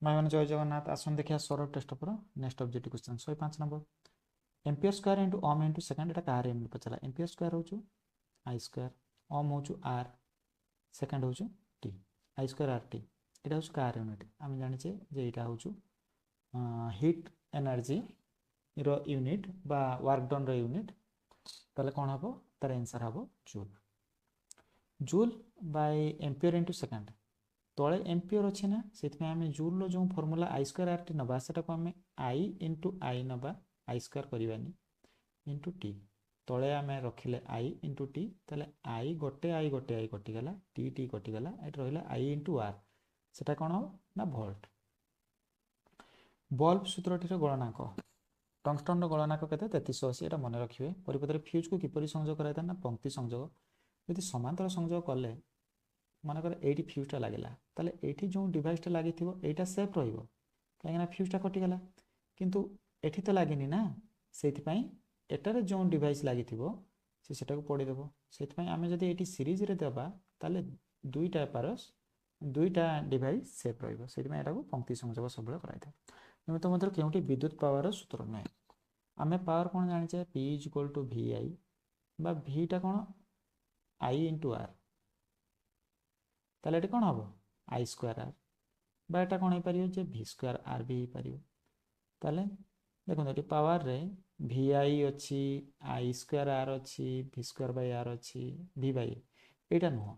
भाई मैंने जय जगन्नाथ आसन देखिए सौरभ टेस्ट पर next objective question 105 number ampere square into ohm into second एटा कार एम पचला एम्पियर स्क्वायर हो आई स्क्वायर ओम हो आर सेकंड हो T I square R T यहाँ हूँ कार यूनिट आम जाचे जे यहाँ हूँ हिट एनर्जी रो यूनिट बा वर्क डन रो यूनिट ताले कौन हम तार आंसर हम joule joule by ampere into second तले एम्पियर अच्छे ना से आम जूल जो फर्मूला आई स्क्वायर आर टी नवा से आम आई इंटू आई नवा आई स्क्वायर करवानी इंटू टी तले आम रखिले आई इंटू टी ताले आई गोटे कटिगला टी टी कटिगला ये रहा आई इंटू आर सेटा कौन हम ना भोल्ट बल्ब सूत्रटीर गणनाक टंगस्टन गणनाक के 3380 यहाँ मन रखिए परिपथ फ्यूज को किपर संजोग कराई ना पंक्ति संजोग यदि समांतर संजोग कले मनकर ये फ्यूजटा लगे ताले ये जो डिवाइसटा लगी यहाँ सेफ रही फ्यूजटा कटिगला किंतु एठी तो लगे ना से एटार जो डिवाइस लगी से पड़ीदेव से आम जब ये सीरीज रे देबा ताले दुईटा पारस दुईटा डिवाइस सेफ रहा पंक्ति संजोग सब कराई निमित्त मध्य केउटी विद्युत पावर सूत्र नुहे आम पावर कौन जाने P is equal to vi बा vटा कौन आई इंटू आर ताले कौन हम आई स्क्वायर आर बा एटा कौन हो पार जे भि स्क्वायर आर भी हो पार ताले देखो ये पावर रे vi अच्छी आई स्क्वायर आर अच्छी भि स्क्वायर बाय आर अच्छी भि बाय एटा नुह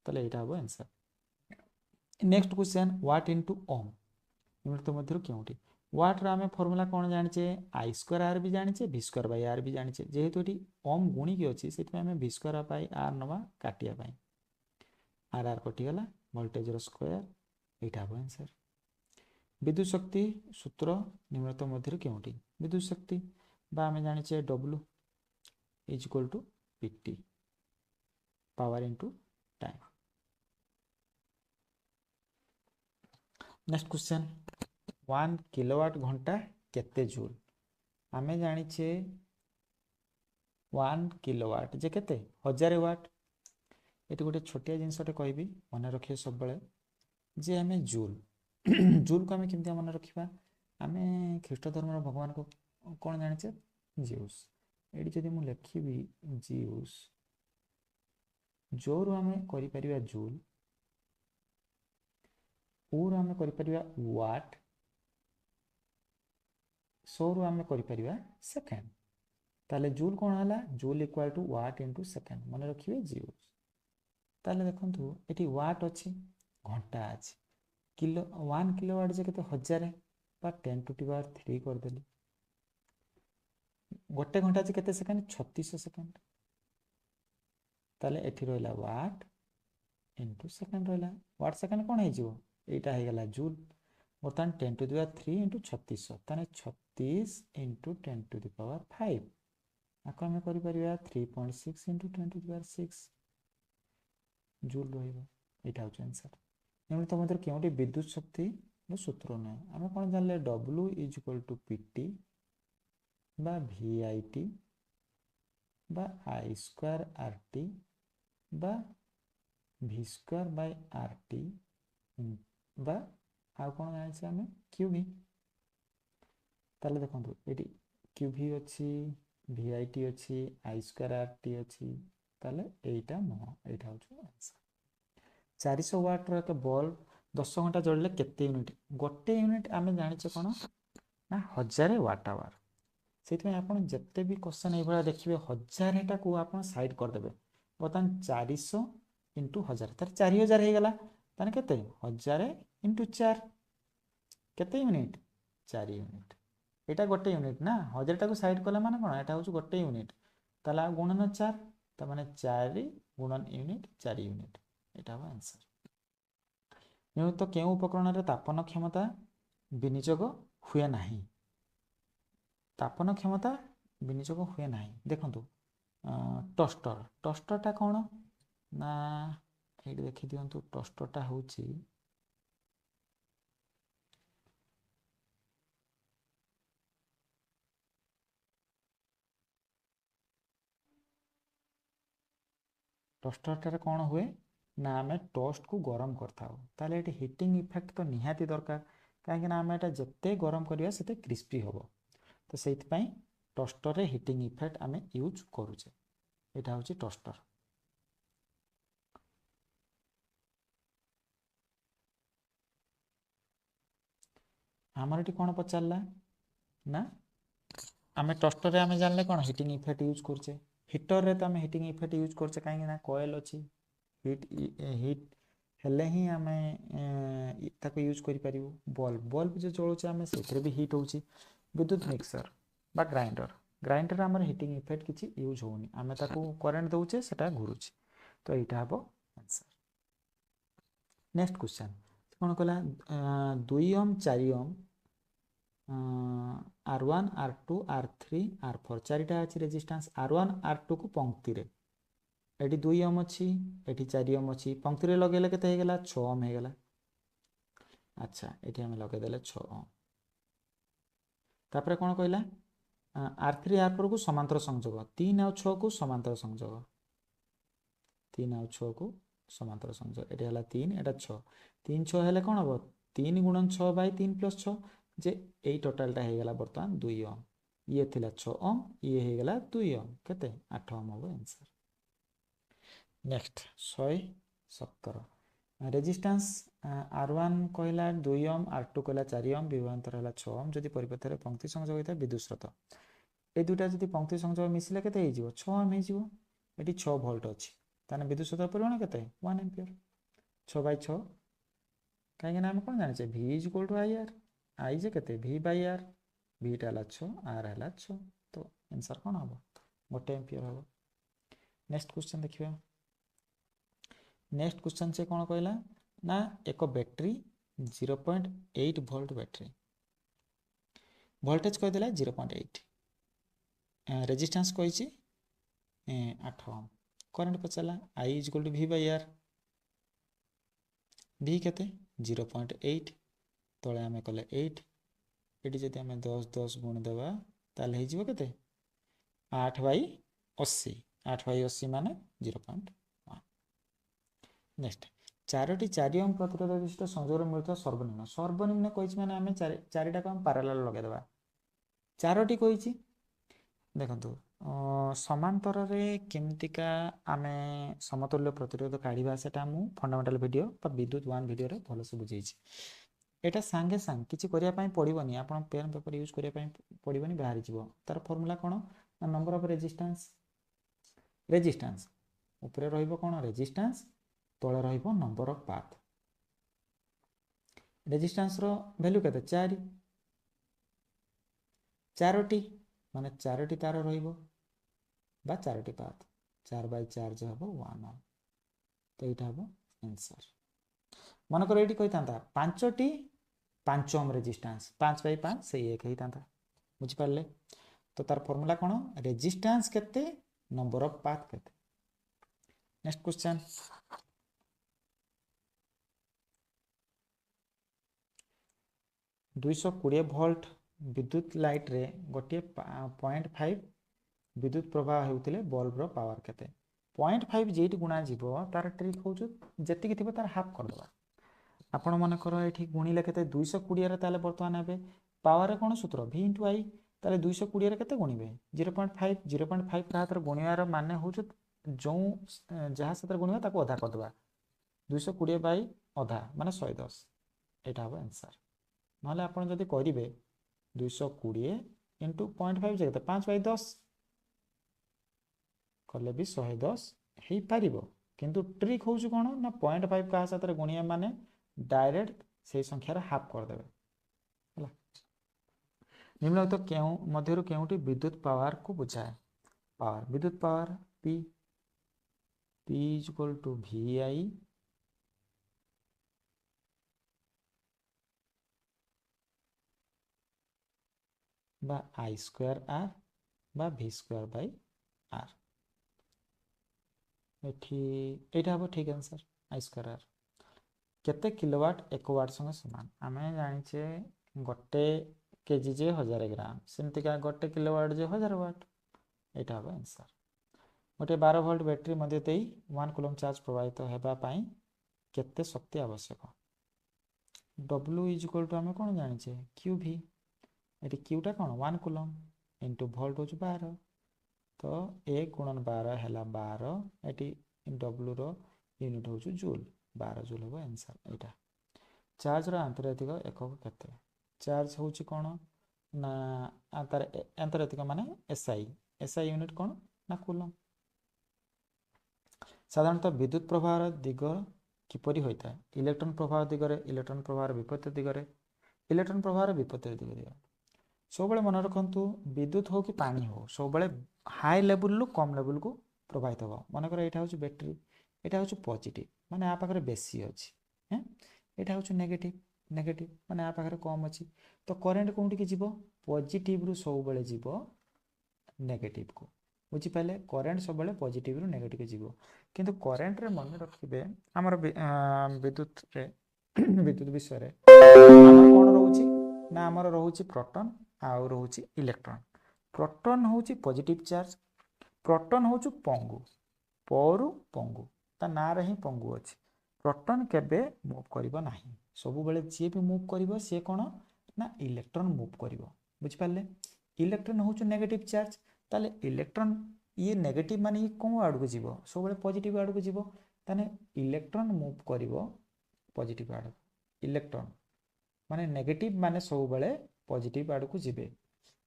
ताले एटा हम answer next question what into ohm निम्नलिखित मध्य क्योंटी व्हाट आम फर्मूला कौन जाने आई स्क्वायर आर भी जाने भि स्क्वायर बाय आर भी जाने जेहेतु ये ओम गुणिकी अच्छी से भि स्क्वायर बाय आर नवा काटिया आर आर कटिगला वोल्टेज स्क्वायर यहाँ हम आंसर विद्युत शक्ति सूत्र निम्नलिखित मध्य क्योंटी विद्युत शक्ति आम जाने W is equal to PT power into time next question 1 kilowatt घंटा केते जूल आमे जानिछे 1 किलोवाट जे केते 1000 वाट ये गोटे छोटिया जिनसटे कहबी मन रखिए सब बड़े जे आमे जूल जूल को आमे केमती मन रखिबा आमे ख्रीष्ट धर्म भगवान को कौन जानिछे जिउस एडी जदि मु लिखिबी जिउस जोरु आमे करि परिबा जूल पूर आमे करि परिबा वाट सौरु आम कर सेकेंड ताले जूल कौन है joule equal to watt into second मन रखिए जूल ताले देखो ये वाट अच्छी घंटा अच्छी किलो 1 किलोवाट जे केते 1000 बा 10 टू दी पावर 3 करदेली गोटे घंटा जे केते सेकेंड 3600 सेकेंड ताले एठी रहला वाट इंटू सेकेंड रहला वाट सेकेंड कौन हो यहाँ हो गला जूल बर्तमान 10 टू दी पावर 3 इंटू 3600 ताने 36 इंटू 10 टू दी पावर 5 आपको आम कर 3.6 into 10 to the power 6 joule रहा हूँ आंसर निम्नलिखित मध्य क्योंटी विद्युत शक्ति सूत्र नुहे आम कौन जानले W is equal to PT बा भिआईटी बा आई स्क्वायर आर टी बा भि स्क्वायर बाय आर टी बा आउ कौन जाने आम क्यू भी ताले देखो ये क्यू भी अच्छी भिआईटी अच्छी आई स्क्वायर आर टी अच्छी ताले एटा नुह यहाँ हूँ आंसर 400 वाट एक बल्ब 10 घंटा जलिले केते यूनिट गोटे यूनिट आम जाने कौन ना 1000 वाट आवर से आप जिते भी क्वेश्चन ये देखिए 1000 टाक आप साइड करदे बर्तमान 400 इंटू 1000 तार 4000 हो गला ताने केते 1000 इंटू 4 केते यूनिट 4 यूनिट यहाँ गोटे यूनिट ना 1000 टाक साइड कला माने कौन यहाँ हूँ गोटे यूनिट ताला गुणन 4 ताने 4 गुणन यूनिट 4 यूनिट यहाँ हम आंसर निम्नलिखित केउ उपकरण रे तापन क्षमता विनियोग हुए नहीं तापन क्षमता विनियोग हुए नहीं देखो टोस्टर टोस्टरटा कौन ना ये देखी दिंतु टोस्टरटा हूँ टोस्टरटार कौन हुए ना आम टोस्ट को गरम करता ताले हिटिंग इफेक्ट तो निहाती दरकार कहीं आम एटा जिते गरम करिया सेते क्रिस्पी हम तो से टोस्टर रे हिटिंग इफेक्ट आम यूज करूचे यहाँ हूँ टोस्टर आमर ये कौन पचारा ना आम टोस्टर रे आम जानले कौन हिटिंग इफेक्ट यूज करुचे हिटर रे तो आम हिटिंग इफेक्ट यूज करुचे कहीं कोयल अच्छी हिट हिट हेले ही आम ताको यूज करि परिबु बल्ब जो जळुचे आम से भी हिट होउची विद्युत मिक्सर बा ग्राइंडर ग्राइंडर आमर हिटिंग इफेक्ट किसी यूज होनी आम ताको करेन्ट दउचे सेटा घुरुची तो यहाँ हम आंसर नेक्स्ट क्वेश्चन कौन कहला 2 ओम 4 ओम R1 R2 R3 R4 चारिटा अच्छी रेजिस्टेंस R1 R2 को पंक्ति रे एटी 2 ओम अच्छी एटी 4 ओम अच्छी पंक्ति रे लगेले केते हेगला 6 ओम हेगला अच्छा एटी हम लगे देले 6 ओम तापर कौन कहला R3 R4 को समांतर संयोग 3 और 6 को समांतर संयोग 3 और 6 को समांतर संयोग एटी हला 3 एटा 6 3 6 हेले कौन हम 3 गुणन 6 बाय 3 प्लस 6 जे यही टोटालटा होगला बर्तमान 2 ओम ये थिला 6 ओम ये होगला 2 ओम केते 8 ओम हम आंसर नेक्स्ट 170 रेजिस्टेंस R1 कहला 2 ओम R2 कहला 4 ओम विभवांतर हला 6 ओम जदि परिपथ रे पंक्ति संयोग होता विद्युत स्रोत ए दुटा जदि पंक्ति संयोग मिसिले केते हे जिवो 6 ओम हे जिवो एटी 6 वोल्ट अछि ताने विद्युत स्रोत परिमाण केते 1 एम्पियर 6 बाय 6 कहीं हम कौन जाने V is equal to IR I जे केते V बाय R V टा 6 R है 6 तो आंसर कौन हम 1 एम्पियर हम नेक्स्ट क्वेश्चन देखिए नेक्स्ट क्वेश्चन से कौन कहला ना एक बैटरी 0.8 वोल्ट बैटरी वोल्टेज कह देला 0.8 रेजिस्टेंस कही 8 ओम करंट पचारा I is equal to V by R V केते 0.8 तले आम कले 8 ये जब आम 10 10 गुण देवा ताले हो केते 8 बाई 80 8 बाई 80 माने 0.1 नेक्स्ट 4 ओम प्रतिरोध विशिष्ट संयोग मिलता सर्वनिम्न सर्वनिम्न कही मैंने आम चारिटा को पारालाल लगेदेवा 4टी कही देखो समांतर रे केमतिका आम समतुल्य प्रतिरोध काढ़ा से फंडामेंटाल वीडियो विद्युत 1 वीडियो रे भलसे बुझे एटा सांगे सांग किसी करने पड़ोनी आप पेन पेपर यूज करने पड़ोनी बाहरी जीव तार फर्मूला कौन नंबर ऑफ रेजिस्टेंस रेजिस्टेंस ऊपर रहिबो कौन रेजिस्टेंस तले रहिबो नंबर ऑफ पाथ रेजिस्टेंस रो वैल्यू केते 4टी माने 4टी तार रहिबो बा 4टी पाथ 4 बाय 4 जो हम 1 ओम तो यहाँ हम आंसर मनकर ये कही था 5टी 5 ओम रेजिस्टेंस 5 बाय 5 से 1 होता बुझिपारे तो तार फॉर्मूला कौन रेजिस्टेंस केते नंबर ऑफ पाथ केते नेक्स्ट क्वेश्चन 220 वोल्ट विद्युत लाइट रे गोटे 0.5 विद्युत प्रवाह होते बल्ब रो पावर केते 0.5 जेट गुणा जीव तार ट्रिक हो जी थी तार हाफ करदे आपण मनकर ये गुणिले के 220 ताले बर्तमान ए पावर कौन सूत्र V इंटू आई ताले 220 के गुणवे 0.5 हाथ गुणवार मान हूँ जो जहाँ से गुणवा ताको अधा करदे 220 बाई अधा माने 110 यहाँ हम आंसर ना आप करेंगे 220 इंटू 0.5 जगह 5 बाई 10 कले भी 110 हो पार किंतु ट्रिक हूँ कौन ना 0.5 क्या साथ गुणिया माने डायरेक्ट से संख्यार हाफ करदे निम्नलिखित क्यों मध्यरु केउटी विद्युत पावर को बुझाए पावर विद्युत power P is equal to VI बा I स्क्वायर R बा V स्क्वायर बाय R एटा हम ठीक आंसर I स्क्वायर R केते किलोवाट 1 वाट संगे समान आम जाने गोटे केजी जे 1000 ग्राम सेमतिका गोटे किलोवाट जे 1000 वाट यहाँ हम आंसर गोटे 12 वोल्ट बैटरी मध्य 1 कूलम चार्ज प्रवाहित होगापाई केते शक्ति आवश्यक W इज इक्वल टू आम कौन जाने क्यू भी ये क्यूटा कौन 1 कूलम इंटू भोल्ट हूँ 12 तो 1 गुणन 12 है 12 ये W रो यूनिट हूँ जूल 12 जूल हम आंसर यहाँ चार्ज आंतर्जातिक एकक केते चार्ज हूँ कौन ना आंतर्जातिक माने एसआई यूनिट कौन ना कूलम साधारणतः विद्युत प्रवाह दिग किपरि होता है इलेक्ट्रॉन प्रवाह दिगरे इलेक्ट्रॉन प्रवाह विपरीत दिगरे इलेक्ट्रॉन प्रवाह विपरीत दिगरे सब मन रखु विद्युत हो कि पानी हो सब हाई लेवल कम लेवल को प्रभावित हो मनकर यहाँ हूँ बैटेरी यहाँ हूँ पॉजिटिव माने आ पाखे बेसी अच्छी यहाँ हूँ नेगेटिव नेगेटिव माने आ पाखे कम अच्छी तो करेन्ट कौटिक जीव पॉजिटिव रु सब जीव नेगेटिव को बुझिपारे करेन्ट सब पॉजिटिव रु नेगेटिव जीव किंतु करेन्ट रे मन रखिए आमर विद्युत रे विद्युत विषय रे कौन रोचे ना आमर रोचे प्रोटॉन आउ रोचे इलेक्ट्रॉन प्रोटॉन होची पॉजिटिव चार्ज प्रोटॉन होचु पंगु परू पंगु ता ना रे ही पंगु अछि प्रोटॉन केबे मूव करिवो नाही सब बेले जे भी मूव करिवो से कोन ना इलेक्ट्रॉन मूव करिवो बुझिपाले इलेक्ट्रॉन होचु नेगेटिव चार्ज ताले इलेक्ट्रॉन ये नेगेटिव माने ये कोन आड़ को जीवो सब बेले पॉजिटिव आड़ को जीवो ताने इलेक्ट्रॉन मूव करिवो पॉजिटिव आड़ इलेक्ट्रॉन माने नेगेटिव माने सब बेले पॉजिटिव आड़ को जीवे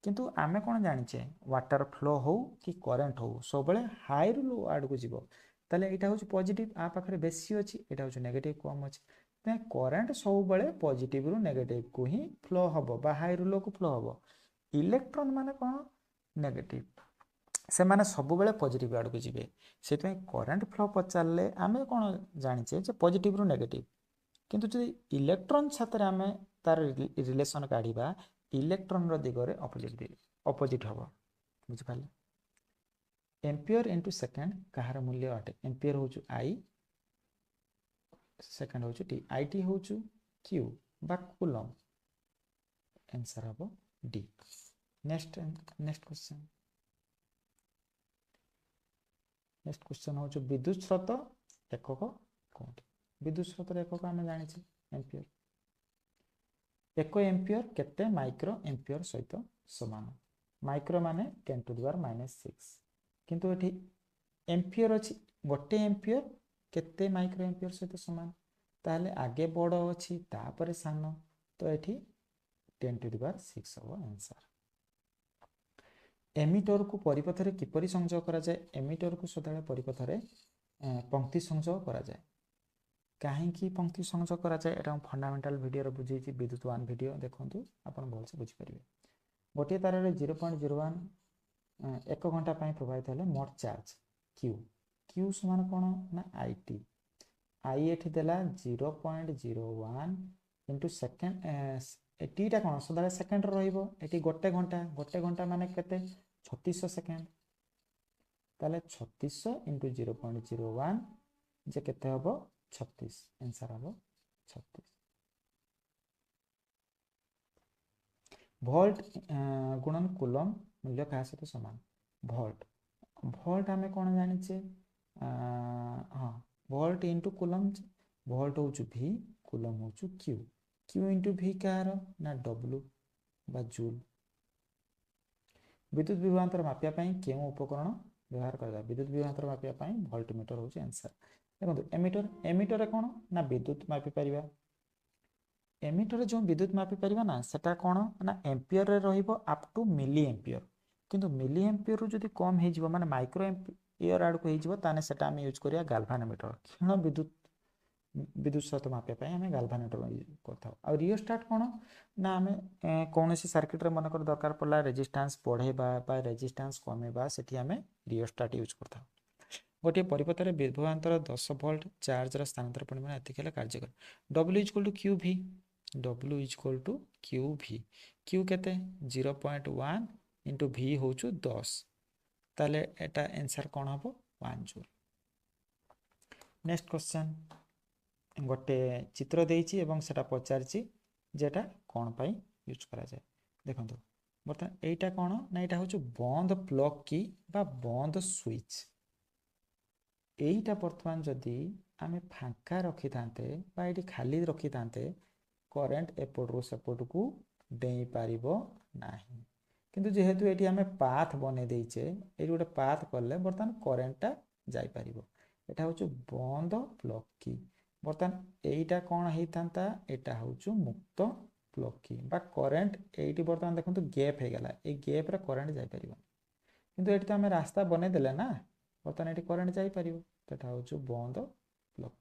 किंतु आमे कौन जानिचे वाटर फ्लो हो कि करेन्ट हो सब बेले हाई रु लो आड़ को जीव ताले एटा होची पॉजिटिव आ पाखरे बेसी अछि एटा होची नेगेटिव कम अछि ते करेन्ट सब बेले पॉजिटिव रु नेगेटिव को ही फ्लो हबो बा हाई रु लो को फ्लो हबो इलेक्ट्रॉन माने कोन नेगेटिव से माने सब बेले पॉजिटिव आड़ को जीवे सेते करेन्ट फ्लो पचारले आमे कोन जानिचे जे पॉजिटिव रु नेगेटिव किंतु जदि इलेक्ट्रॉन छात्र आमे तार रिलेशन काढिबा इलेक्ट्रॉन रो दिगरे ऑपोजिट हबो बुझिपाले एम्पियर इनटू सेकंड कहार मूल्य अटे एम्पियर होचु आई सेकंड होचु टी आईटी होचु क्यू बा कूलम आंसर हबो डी नेक्स्ट क्वेश्चन होचु विद्युत स्रोत एकक कोन विद्युत स्रोत एकक आमे जानिछि एम्पियर 1 एम्पियर केते माइक्रो एम्पियर सहित समान माइक्रो माने 10 टू द पावर -6 किंतु एठी एम्पियर अछि गोटे एम्पियर केते माइक्रो एम्पियर सहित समान ताले आगे बड़ अछि तापरे सान तो एठी 10 टू द पावर 6 हो आंसर एमिटर को परिपथ रे किपरि संयोग करा जाय एमिटर को सदाळे परिपथ रे पंक्ति संयोग करा जाय कहीं पंक्ति संयोग करा जाए एटा फंडामेंटल वीडियो रो बुझी विद्युत 1 वीडियो देखंतु आपण भल से बुझी परिबे गोटे तार रे 0.01 1 घंटा पई प्रभावित हले मोट चार्ज q समान कोन ना it i एठी देला 0.01 इनटू सेकंड टी टा कोन सदा सेकंड रहइबो एठी गोटे घंटा माने केते 3600 सेकंड ताले 3600 इनटू 0.01 जे केते हबो 36 आंसर हबो 36 वोल्ट गुणन कूलम मूल्य का सहित समान वोल्ट हमें कौन जानिचे हाँ वोल्ट इनटू कूलम वोल्ट होचु v कूलम होचु q इनटू v कार ना w बा जूल विद्युत विभवांतर मापिया पई केउ उपकरण व्यवहार करा विद्युत विभवांतर मापिया पई वोल्टमीटर होचु आंसर देखो एमिटर कौन ना विद्युत मापी पारिबा एमिटर जो विद्युत मापी पारिबा ना सेटा कौन ना एम्पियर रे रहिबो अप टू मिली एम्पियर किंतु मिली एम्पियर रु जदी कम हे जिवो माने माइक्रो एम्पियर आड़ को हे जिवो ताने सेटा हम यूज करिया गाल्वानोमीटर क्षीण विद्युत स्रोत मापिया पई हमें गाल्वानोमीटर यूज करथाउ आ रियोस्टाट कौन ना हमें कोनोसी सर्किट रे मनकर दरकार पड़ला रेजिस्टेंस बढ़ेबा बा रेजिस्टेंस कमेबा सेठी हमें रियोस्टाट यूज करथाउ गोटे परिपथ रे विभवांतर 10 वोल्ट चार्ज रा स्थानांतर परिमाण एतिक हेले कार्यकर W equal to QV W equal to QV Q केते 0.1 इनटू V होचु 10 ताले एटा आंसर कोन हबो 1 जूल नेक्स्ट क्वेश्चन गोटे चित्र देइछि एवं सेटा पचारछि जेटा कोन पई यूज करा जाय देखंतु बर्तन एटा कोन ना एटा होचु बंद प्लग की बा बंद स्विच एटा वर्तमान जदि आमे फांका रखि थांते बा एटी खाली रखि थांते करेंट एपटू सेपटू डेई पारिबो नाही किंतु जेहेतु एटी आमे पाथ बने देइचे एटी गोटे पाथ करले बर्तमान करेंटटा जाई पारिबो एटा होचु बंद प्लग की बर्तमान एटा कोन हेइतांता एटा होचु मुक्त प्लग की बा करेंट एटी बर्तमान देखंतु गैप हे गेला ए गैप रे करेंट जाई पारिबो किंतु एटी तो आमे रास्ता बने देले ना बर्तमान एटी करेंट जाई पारिबो एटा होचु बंद प्लग